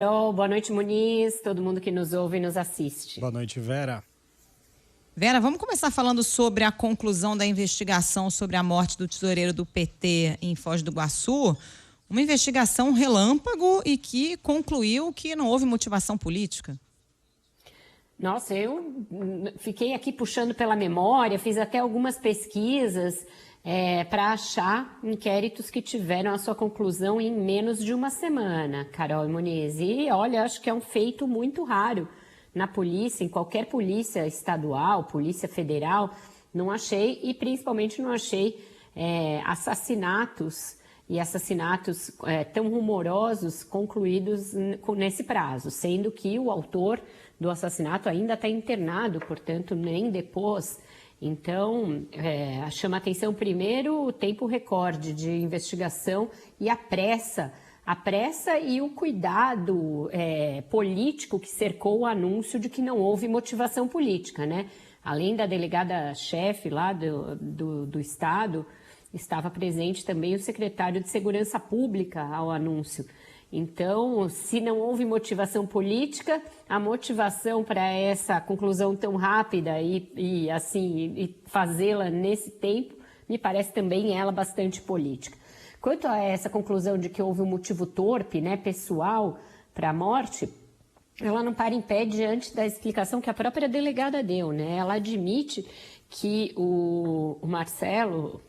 Boa noite, Muniz, todo mundo que nos ouve e nos assiste. Boa noite, Vera. Vera, vamos começar falando sobre a conclusão da investigação sobre a morte do tesoureiro do PT em Foz do Iguaçu. Uma investigação relâmpago e que concluiu que não houve motivação política. Nossa, eu fiquei aqui puxando pela memória, fiz até algumas pesquisas para achar inquéritos que tiveram a sua conclusão em menos de uma semana, Carol e Muniz. E olha, acho que é um feito muito raro na polícia, em qualquer polícia estadual, polícia federal, não achei, e principalmente não achei assassinatos tão rumorosos concluídos nesse prazo, sendo que o autor do assassinato ainda está internado, portanto, nem depôs. Então, chama atenção primeiro o tempo recorde de investigação e a pressa e o cuidado político que cercou o anúncio de que não houve motivação política, né? Além da delegada-chefe lá do Estado, estava presente também o secretário de Segurança Pública ao anúncio. Então, se não houve motivação política, a motivação para essa conclusão tão rápida e fazê-la nesse tempo, me parece também ela bastante política. Quanto a essa conclusão de que houve um motivo torpe, né, pessoal, para a morte, ela não para em pé diante da explicação que a própria delegada deu, né? Ela admite que o Marcelo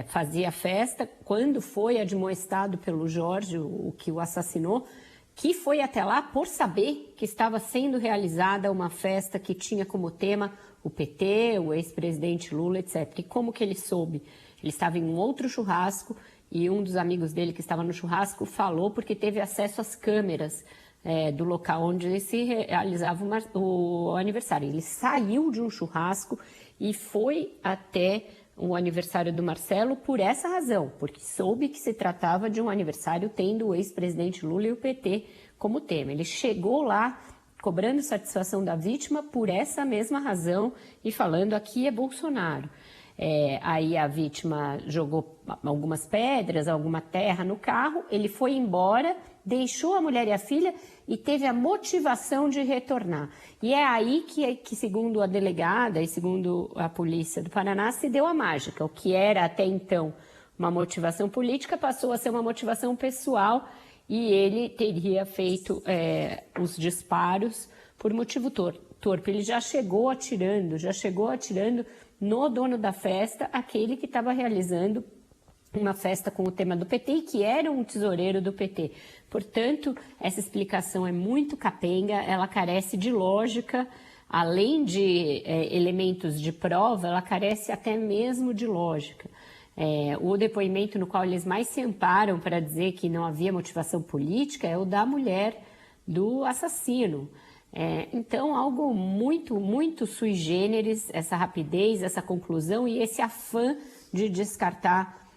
fazia festa quando foi admoestado pelo Jorge, o que o assassinou, que foi até lá por saber que estava sendo realizada uma festa que tinha como tema o PT, o ex-presidente Lula, etc. E como que ele soube? Ele estava em um outro churrasco e um dos amigos dele que estava no churrasco falou porque teve acesso às câmeras do local onde se realizava o aniversário. Ele saiu de um churrasco e foi até o aniversário do Marcelo por essa razão, porque soube que se tratava de um aniversário tendo o ex-presidente Lula e o PT como tema. Ele chegou lá cobrando satisfação da vítima por essa mesma razão e falando aqui é Bolsonaro. Aí a vítima jogou algumas pedras, alguma terra no carro, ele foi embora, deixou a mulher e a filha e teve a motivação de retornar. E é aí que segundo a delegada e segundo a polícia do Paraná, se deu a mágica. O que era até então uma motivação política passou a ser uma motivação pessoal e ele teria feito os disparos por motivo torpe. Ele já chegou atirando no dono da festa, aquele que estava realizando uma festa com o tema do PT e que era um tesoureiro do PT. Portanto, essa explicação é muito capenga, ela carece de lógica, além de elementos de prova, ela carece até mesmo de lógica. O depoimento no qual eles mais se amparam para dizer que não havia motivação política é o da mulher do assassino. Então, algo muito, muito sui generis, essa rapidez, essa conclusão e esse afã de descartar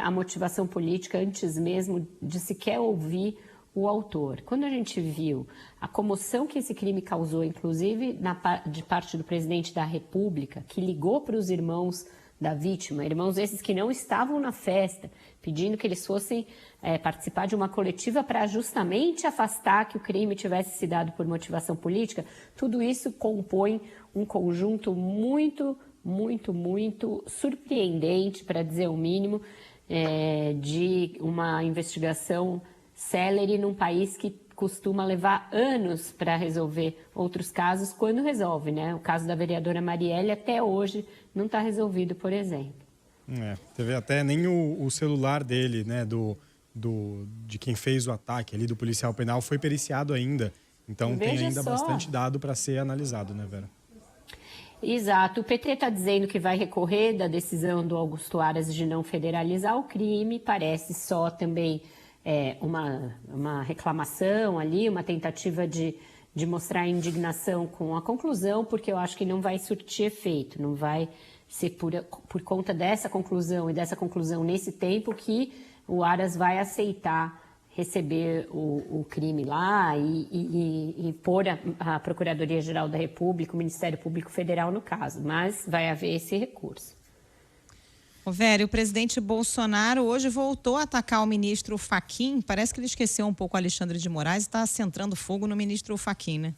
a motivação política antes mesmo de sequer ouvir o autor. Quando a gente viu a comoção que esse crime causou, inclusive de parte do presidente da República, que ligou para os irmãos da vítima, irmãos esses que não estavam na festa, pedindo que eles fossem participar de uma coletiva para justamente afastar que o crime tivesse se dado por motivação política, tudo isso compõe um conjunto muito, muito, muito surpreendente, para dizer o mínimo, de uma investigação célere num país que costuma levar anos para resolver outros casos, quando resolve, né? O caso da vereadora Marielle até hoje não está resolvido, por exemplo. Teve até nem o celular dele, né, de quem fez o ataque ali, do policial penal, foi periciado ainda. Então tem ainda bastante dado para ser analisado, né, Vera? Exato. O PT está dizendo que vai recorrer da decisão do Augusto Aras de não federalizar o crime. Parece só também uma reclamação ali, uma tentativa de mostrar indignação com a conclusão, porque eu acho que não vai surtir efeito, não vai ser por conta dessa conclusão e dessa conclusão nesse tempo que o Aras vai aceitar receber o crime lá e pôr a Procuradoria-Geral da República, o Ministério Público Federal no caso, mas vai haver esse recurso. Vera, o presidente Bolsonaro hoje voltou a atacar o ministro Fachin. Parece que ele esqueceu um pouco o Alexandre de Moraes e está centrando fogo no ministro Fachin, né?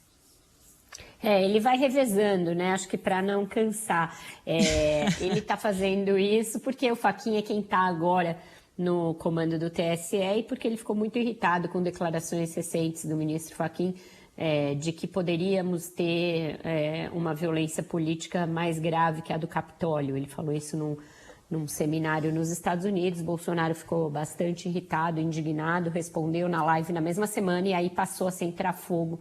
Ele vai revezando, né? Acho que para não cansar. Ele está fazendo isso porque o Fachin é quem está agora no comando do TSE e porque ele ficou muito irritado com declarações recentes do ministro Fachin de que poderíamos ter uma violência política mais grave que a do Capitólio. Ele falou isso num seminário nos Estados Unidos. Bolsonaro ficou bastante irritado, indignado, respondeu na live na mesma semana e aí passou a centrar fogo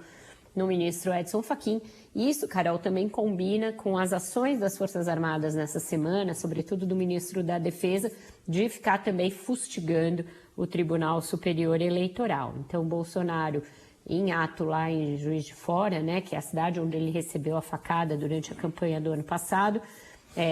no ministro Edson Fachin. Isso, Carol, também combina com as ações das Forças Armadas nessa semana, sobretudo do ministro da Defesa, de ficar também fustigando o Tribunal Superior Eleitoral. Então, Bolsonaro, em ato lá em Juiz de Fora, né, que é a cidade onde ele recebeu a facada durante a campanha do ano passado,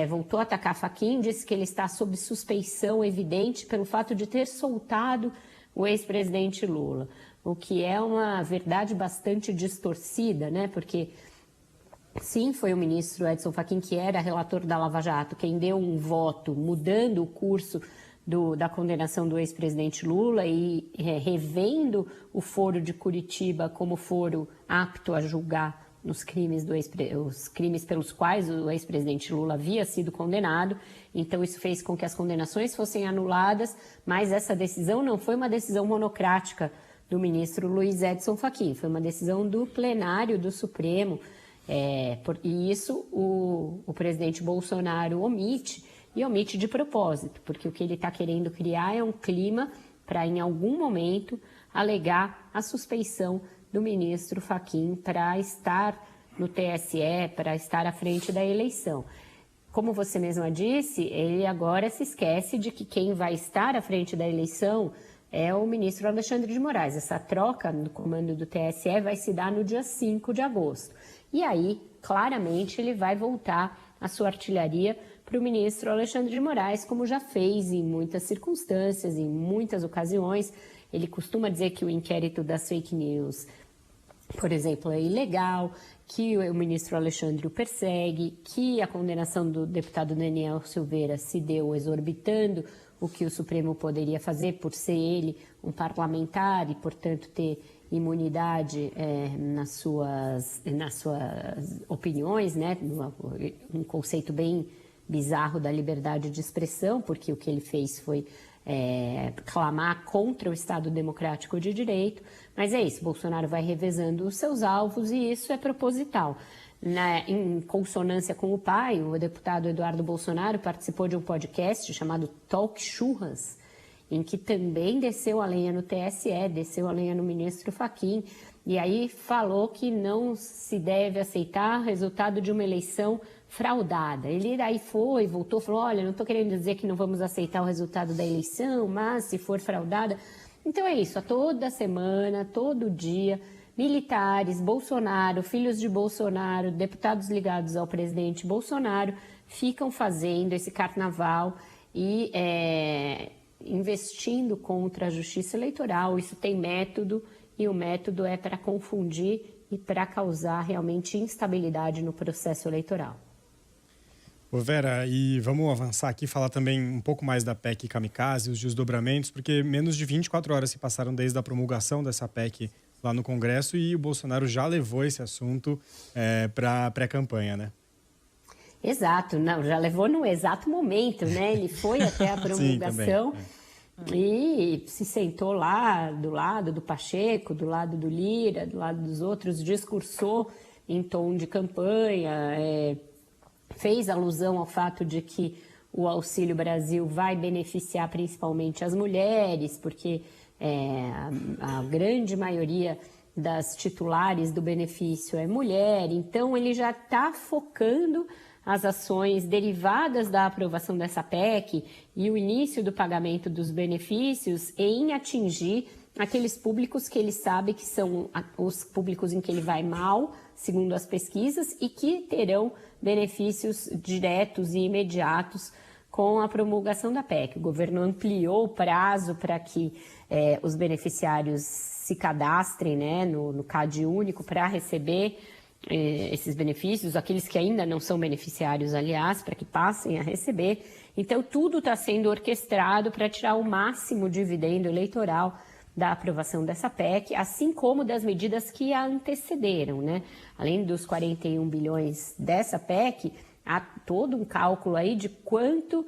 voltou a atacar Fachin, disse que ele está sob suspeição evidente pelo fato de ter soltado o ex-presidente Lula, o que é uma verdade bastante distorcida, né? Porque, sim, foi o ministro Edson Fachin, que era relator da Lava Jato, quem deu um voto mudando o curso da condenação do ex-presidente Lula e revendo o foro de Curitiba como foro apto a julgar os crimes pelos quais o ex-presidente Lula havia sido condenado. Então, isso fez com que as condenações fossem anuladas, mas essa decisão não foi uma decisão monocrática do ministro Luiz Edson Fachin, foi uma decisão do plenário do Supremo, e isso o presidente Bolsonaro omite, e omite de propósito, porque o que ele está querendo criar é um clima para, em algum momento, alegar a suspeição do ministro Fachin para estar no TSE, para estar à frente da eleição. Como você mesma disse, ele agora se esquece de que quem vai estar à frente da eleição é o ministro Alexandre de Moraes. Essa troca no comando do TSE vai se dar no dia 5 de agosto. E aí, claramente, ele vai voltar a sua artilharia para o ministro Alexandre de Moraes, como já fez em muitas circunstâncias, em muitas ocasiões. Ele costuma dizer que o inquérito das fake news, por exemplo, é ilegal, que o ministro Alexandre o persegue, que a condenação do deputado Daniel Silveira se deu exorbitando o que o Supremo poderia fazer por ser ele um parlamentar e, portanto, ter imunidade nas suas opiniões, né? Um conceito bem bizarro da liberdade de expressão, porque o que ele fez foi clamar contra o Estado Democrático de Direito. Mas é isso, Bolsonaro vai revezando os seus alvos e isso é proposital. Em consonância com o pai, o deputado Eduardo Bolsonaro participou de um podcast chamado Talk Churras, em que também desceu a lenha no TSE, desceu a lenha no ministro Fachin, e aí falou que não se deve aceitar resultado de uma eleição fraudada. Ele aí voltou, falou, olha, não estou querendo dizer que não vamos aceitar o resultado da eleição, mas se for fraudada... Então é isso, a toda semana, todo dia... Militares, Bolsonaro, filhos de Bolsonaro, deputados ligados ao presidente Bolsonaro ficam fazendo esse carnaval e investindo contra a justiça eleitoral. Isso tem método e o método é para confundir e para causar realmente instabilidade no processo eleitoral. Ô Vera, e vamos avançar aqui, falar também um pouco mais da PEC Kamikaze, os desdobramentos, porque menos de 24 horas se passaram desde a promulgação dessa PEC lá no Congresso e o Bolsonaro já levou esse assunto para a pré-campanha, né? Exato, não, já levou no exato momento, né? Ele foi até a promulgação e se sentou lá do lado do Pacheco, do lado do Lira, do lado dos outros, discursou em tom de campanha, fez alusão ao fato de que o Auxílio Brasil vai beneficiar principalmente as mulheres, porque a grande maioria das titulares do benefício é mulher, então ele já está focando as ações derivadas da aprovação dessa PEC e o início do pagamento dos benefícios em atingir aqueles públicos que ele sabe que são os públicos em que ele vai mal, segundo as pesquisas, e que terão benefícios diretos e imediatos com a promulgação da PEC. O governo ampliou o prazo para que os beneficiários se cadastrem, né, no CAD único para receber esses benefícios, aqueles que ainda não são beneficiários, aliás, para que passem a receber. Então, tudo está sendo orquestrado para tirar o máximo dividendo eleitoral da aprovação dessa PEC, assim como das medidas que a antecederam, né? Além dos 41 bilhões dessa PEC, há todo um cálculo aí de quanto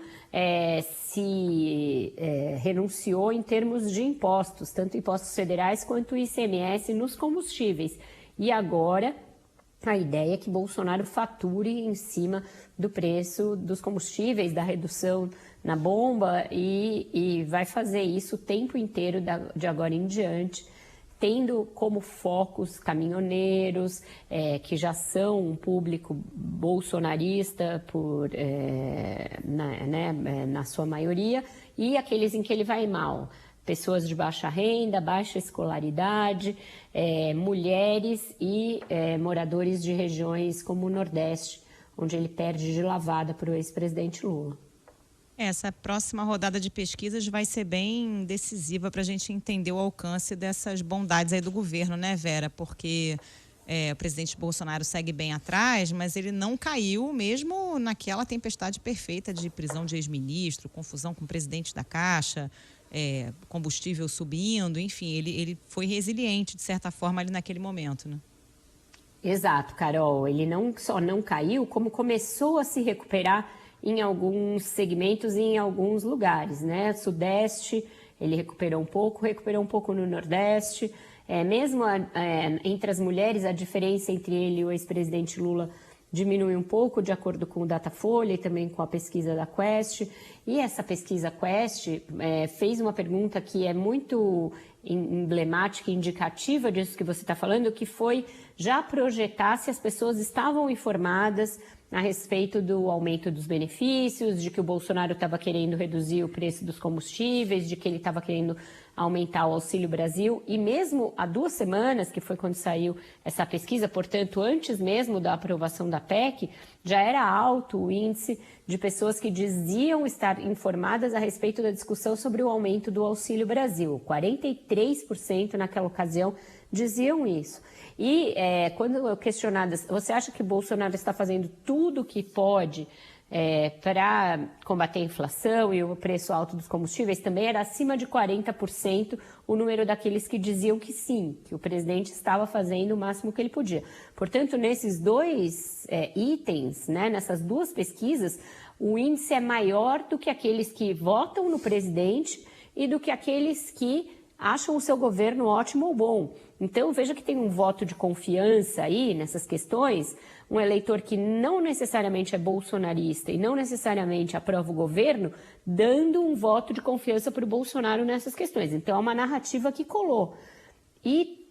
se renunciou em termos de impostos, tanto impostos federais quanto ICMS nos combustíveis. E agora a ideia é que Bolsonaro fature em cima do preço dos combustíveis, da redução na bomba e vai fazer isso o tempo inteiro de agora em diante, tendo como focos caminhoneiros, que já são um público bolsonarista na sua maioria, e aqueles em que ele vai mal. Pessoas de baixa renda, baixa escolaridade, mulheres e moradores de regiões como o Nordeste, onde ele perde de lavada para o ex-presidente Lula. Essa próxima rodada de pesquisas vai ser bem decisiva para a gente entender o alcance dessas bondades aí do governo, né, Vera? Porque o presidente Bolsonaro segue bem atrás, mas ele não caiu mesmo naquela tempestade perfeita de prisão de ex-ministro, confusão com o presidente da Caixa, combustível subindo, enfim, ele foi resiliente, de certa forma, ali naquele momento, né? Exato, Carol. Ele não só não caiu, como começou a se recuperar em alguns segmentos e em alguns lugares, né? Sudeste, ele recuperou um pouco no Nordeste. Mesmo entre as mulheres, a diferença entre ele e o ex-presidente Lula diminui um pouco, de acordo com o Datafolha e também com a pesquisa da Quest. E essa pesquisa Quest fez uma pergunta que é muito emblemática e indicativa disso que você está falando, que foi já projetar se as pessoas estavam informadas a respeito do aumento dos benefícios, de que o Bolsonaro estava querendo reduzir o preço dos combustíveis, de que ele estava querendo aumentar o Auxílio Brasil. E mesmo há 2 semanas, que foi quando saiu essa pesquisa, portanto, antes mesmo da aprovação da PEC, já era alto o índice de pessoas que diziam estar informadas a respeito da discussão sobre o aumento do Auxílio Brasil. 43% naquela ocasião diziam isso. E quando questionadas, você acha que Bolsonaro está fazendo tudo o que pode para combater a inflação e o preço alto dos combustíveis? Também era acima de 40% o número daqueles que diziam que sim, que o presidente estava fazendo o máximo que ele podia. Portanto, nesses 2 itens, né, nessas 2 pesquisas, o índice é maior do que aqueles que votam no presidente e do que aqueles que acham o seu governo ótimo ou bom. Então, veja que tem um voto de confiança aí nessas questões, um eleitor que não necessariamente é bolsonarista e não necessariamente aprova o governo, dando um voto de confiança para o Bolsonaro nessas questões. Então, é uma narrativa que colou. E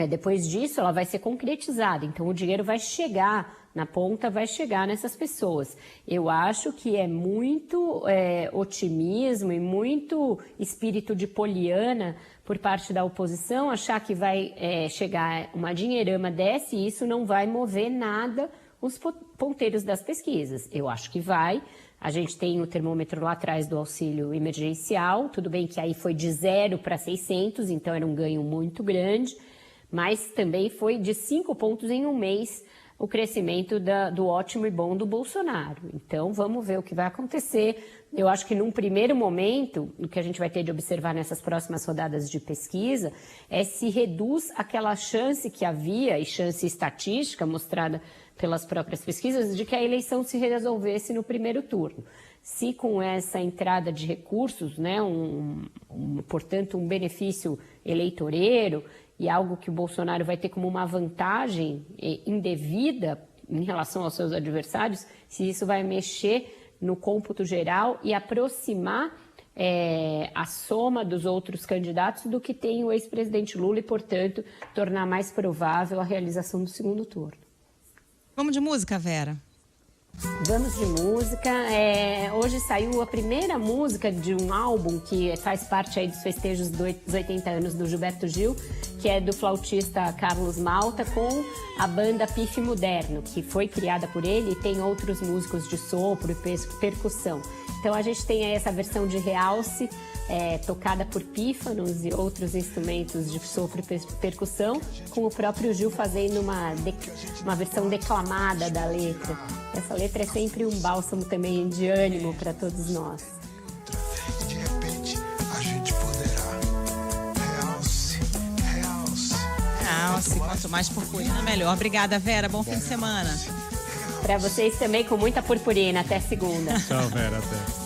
depois disso, ela vai ser concretizada. Então, o dinheiro vai chegar na ponta, vai chegar nessas pessoas. Eu acho que é muito otimismo e muito espírito de poliana por parte da oposição achar que vai chegar uma dinheirama dessa e isso não vai mover nada os ponteiros das pesquisas. Eu acho que vai. A gente tem o termômetro lá atrás do auxílio emergencial, tudo bem que aí foi de 0 para 600, então era um ganho muito grande, mas também foi de 5 pontos em um mês o crescimento do ótimo e bom do Bolsonaro. Então, vamos ver o que vai acontecer. Eu acho que num primeiro momento, o que a gente vai ter de observar nessas próximas rodadas de pesquisa é se reduz aquela chance que havia, e chance estatística mostrada pelas próprias pesquisas, de que a eleição se resolvesse no primeiro turno. Se com essa entrada de recursos, né, portanto, um benefício eleitoreiro, e algo que o Bolsonaro vai ter como uma vantagem indevida em relação aos seus adversários, se isso vai mexer no cômputo geral e aproximar a soma dos outros candidatos do que tem o ex-presidente Lula e, portanto, tornar mais provável a realização do segundo turno. Vamos de música, Vera? Vamos de música. Hoje saiu a primeira música de um álbum que faz parte aí dos festejos dos 80 anos do Gilberto Gil, que é do flautista Carlos Malta, com a banda Pife Moderno, que foi criada por ele e tem outros músicos de sopro e percussão. Então a gente tem aí essa versão de realce, tocada por pífanos e outros instrumentos de sopro e percussão, com o próprio Gil fazendo uma versão declamada da letra. Essa letra é sempre um bálsamo também de ânimo para todos nós. De repente a gente poderá realce, quanto mais purpurina melhor. Obrigada, Vera, bom fim de semana. Para vocês também, com muita purpurina. Até segunda. Tchau, Vera, até.